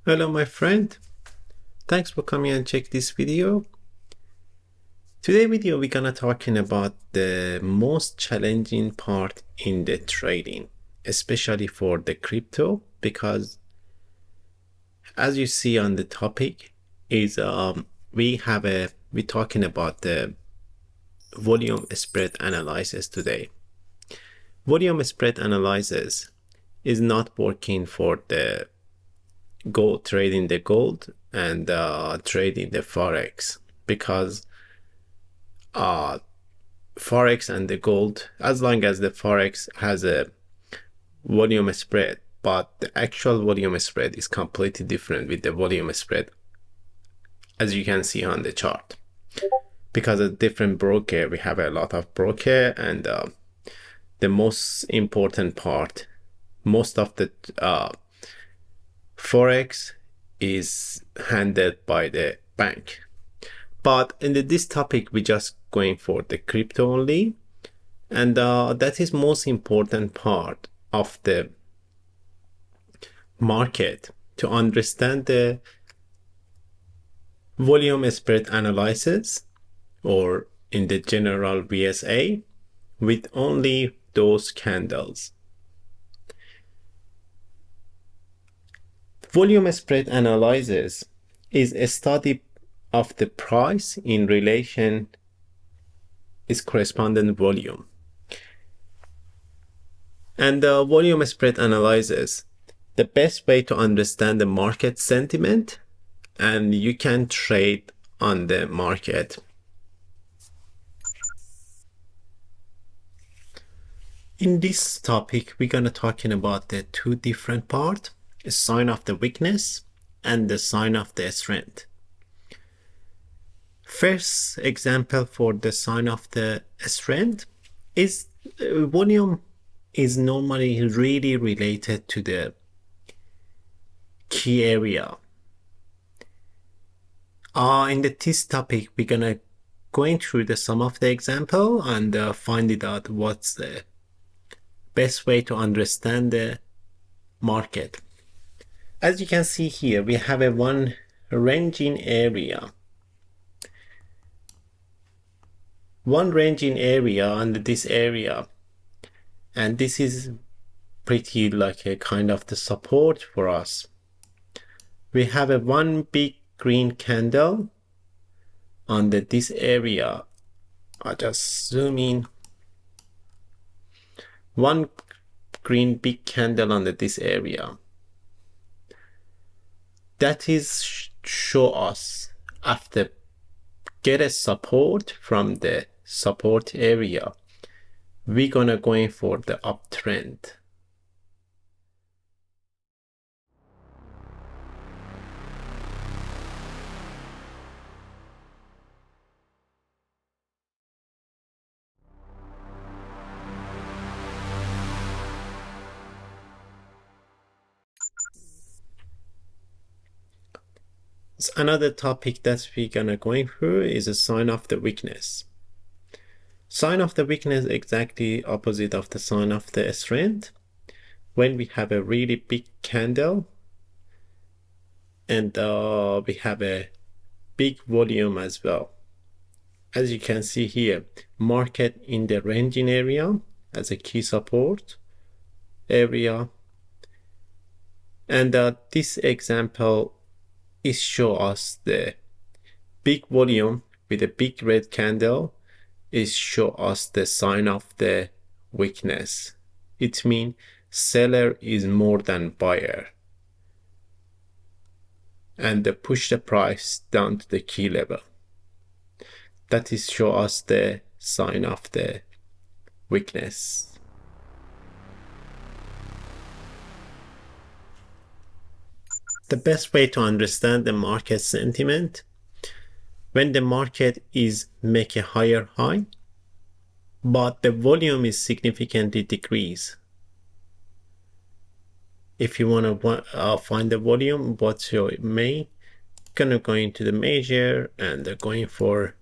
Hello my friend, thanks for coming and check this video. Today video we're gonna talking about the most challenging part in the trading, especially for the crypto, because as you see on the topic is we're talking about the volume spread analysis today. Volume spread analysis is not working for the gold, trading the gold and trading the forex, because forex and the gold, as long as the forex has a volume spread, but the actual volume spread is completely different with the volume spread, as you can see on the chart. Because of different broker, we have a lot of broker, and the most important part, most of the forex is handled by the bank. But in this topic we just going for the crypto only, and that is most important part of the market to understand the volume spread analysis, or in the general VSA, with only those candles. Volume spread analysis is a study of the price in relation its corresponding volume. And the volume spread analysis, the best way to understand the market sentiment, and you can trade on the market. In this topic, we're gonna talking about the two different parts, a sign of the weakness and the sign of the strength. First example for the sign of the strength is volume is normally really related to the key area. In this topic, we're gonna going through some of the example and find it out what's the best way to understand the market. As you can see here, we have a one ranging area. One ranging area under this area, and this is pretty like a kind of the support for us. We have a one big green candle under this area. I'll just zoom in. One green big candle under this area. That is show us after get a support from the support area, we're gonna going for the uptrend. So another topic that we're gonna going through is a sign of the weakness. Sign of the weakness exactly opposite of the sign of the strength. When we have a really big candle and we have a big volume as well. As you can see here, market in the ranging area as a key support area, and this example is show us the big volume with a big red candle is show us the sign of the weakness. It means seller is more than buyer, and they push the price down to the key level. That is show us the sign of the weakness. The best way to understand the market sentiment, when the market is make a higher high, but the volume is significantly decrease. If you want to find the volume, what's your main, gonna go into the measure and they're going for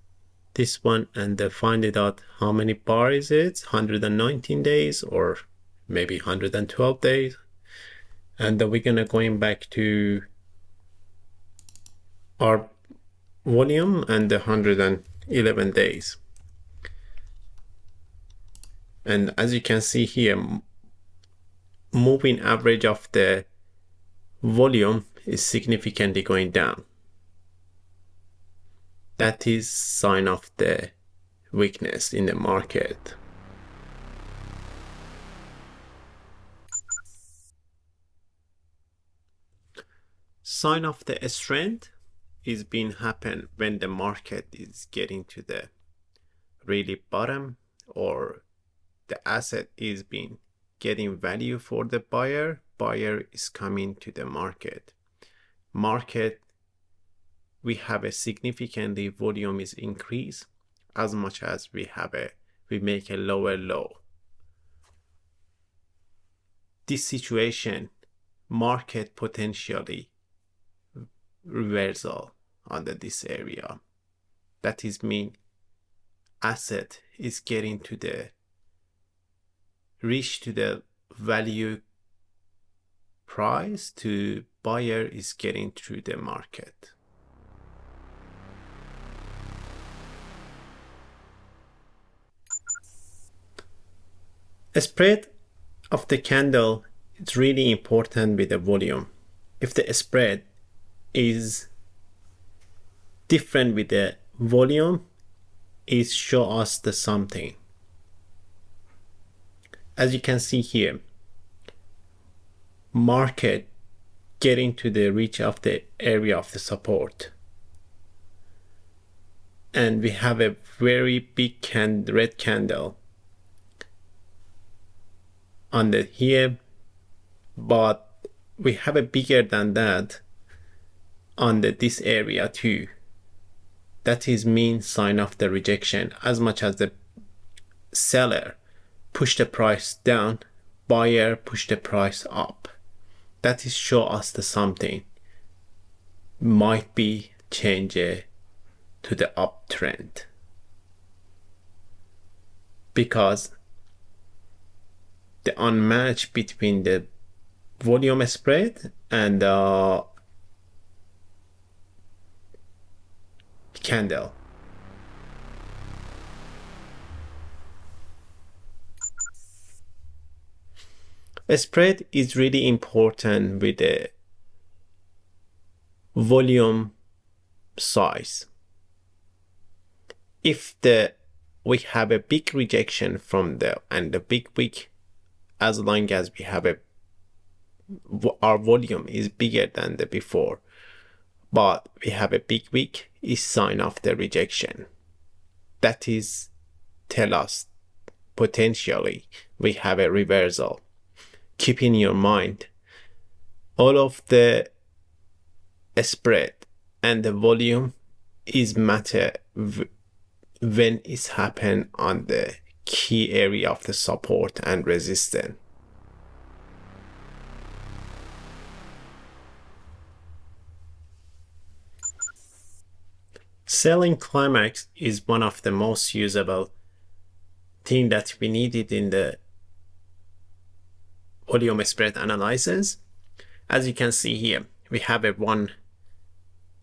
this one, and they find it out how many bar is it, 119 days or maybe 112 days. And then we're gonna going back to our volume and the 111 days. And as you can see here, moving average of the volume is significantly going down. That is sign of the weakness in the market. Sign of the strength is being happen when the market is getting to the really bottom, or the asset is being getting value for the buyer. Buyer is coming to the market. We have a significantly volume is increased as much as we make a lower low. This situation, market potentially reversal under this area. That is mean asset is getting to the reach to the value price to buyer is getting through the market. A spread of the candle is really important with the volume. If the spread is different with the volume, it show us the something. As you can see here, market getting to the reach of the area of the support, and we have a very big red candle under here, but we have a bigger than that under this area too. That is mean sign of the rejection. As much as the seller push the price down, buyer push the price up. That is show us the something might be change to the uptrend, because the unmatch between the volume spread and the candle. A spread is really important with the volume size. If we have a big rejection from the big wick, as long as we have our volume is bigger than the before, but we have a big wick, is sign of the rejection. That is tell us potentially we have a reversal. Keep in your mind, all of the spread and the volume is matter when it's happen on the key area of the support and resistance. Selling climax is one of the most usable thing that we needed in the volume spread analysis. As you can see here, we have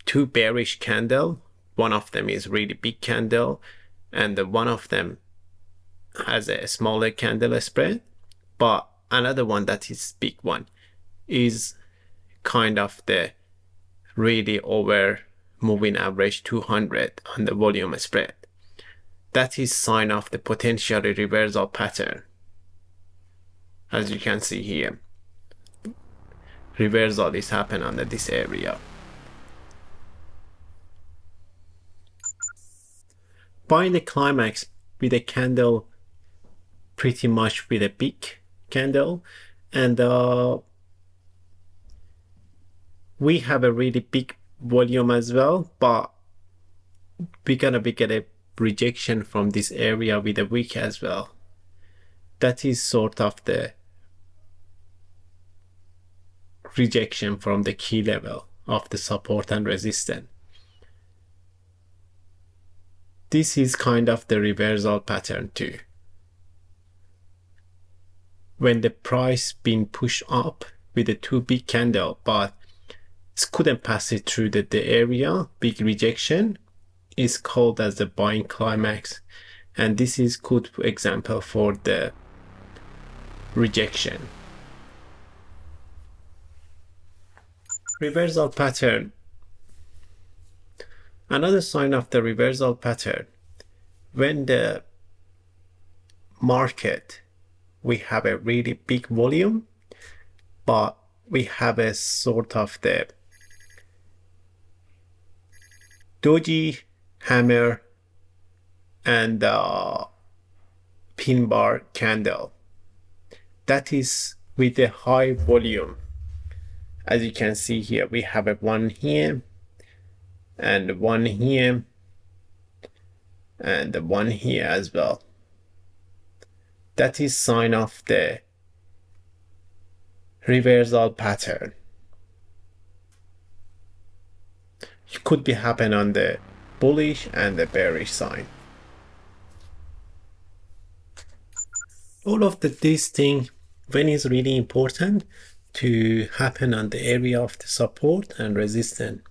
two bearish candle. One of them is really big candle, and one of them has a smaller candle spread, but another one that is big one is kind of the really over moving average 200 on the volume spread. That is sign of the potential reversal pattern. As you can see here, reversal is happening under this area. Buying the climax with a candle pretty much with a big candle, and we have a really big volume as well, but we're gonna get a rejection from this area with a wick as well. That is sort of the rejection from the key level of the support and resistance. This is kind of the reversal pattern too. When the price been pushed up with a two big candle, but couldn't pass it through the area, big rejection, is called as the buying climax. And this is good example for the rejection. Reversal pattern. Another sign of the reversal pattern, when the market, we have a really big volume, but we have a sort of the doji hammer and pin bar candle. That is with a high volume. As you can see here, we have a one here and one here and one here as well. That is sign of the reversal pattern. It could be happen on the bullish and the bearish side. All of these things, when is really important to happen on the area of the support and resistance.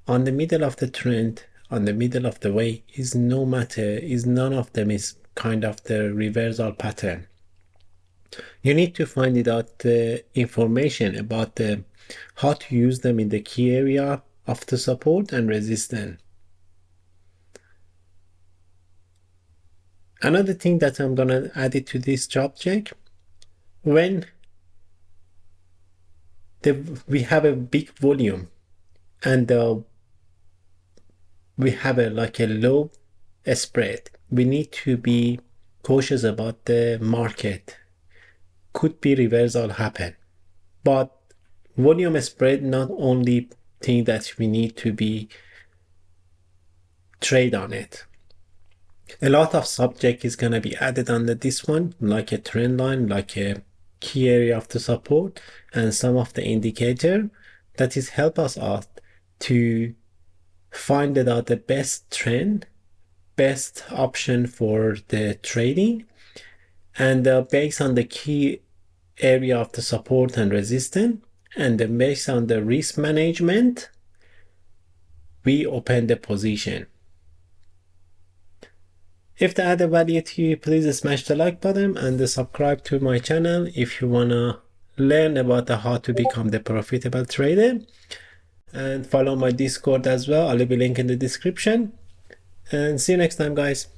On the middle of the trend, on the middle of the way, is no matter, is none of them is kind of the reversal pattern. You need to find it out the information about how to use them in the key area of the support and resistance. Another thing that I'm gonna add it to this job check, when we have a big volume and we have like a low spread, we need to be cautious about the market. Could be reversal happen, but volume spread not only thing that we need to be trade on it. A lot of subject is going to be added under this one, like a trend line, like a key area of the support, and some of the indicator that is help us out to find out the best trend, best option for the trading, and based on the key area of the support and resistance, and then based on the risk management, we open the position. If they added value to you, please smash the like button and subscribe to my channel if you wanna learn about how to become the profitable trader, and follow my Discord as well. I'll leave a link in the description, and see you next time, guys.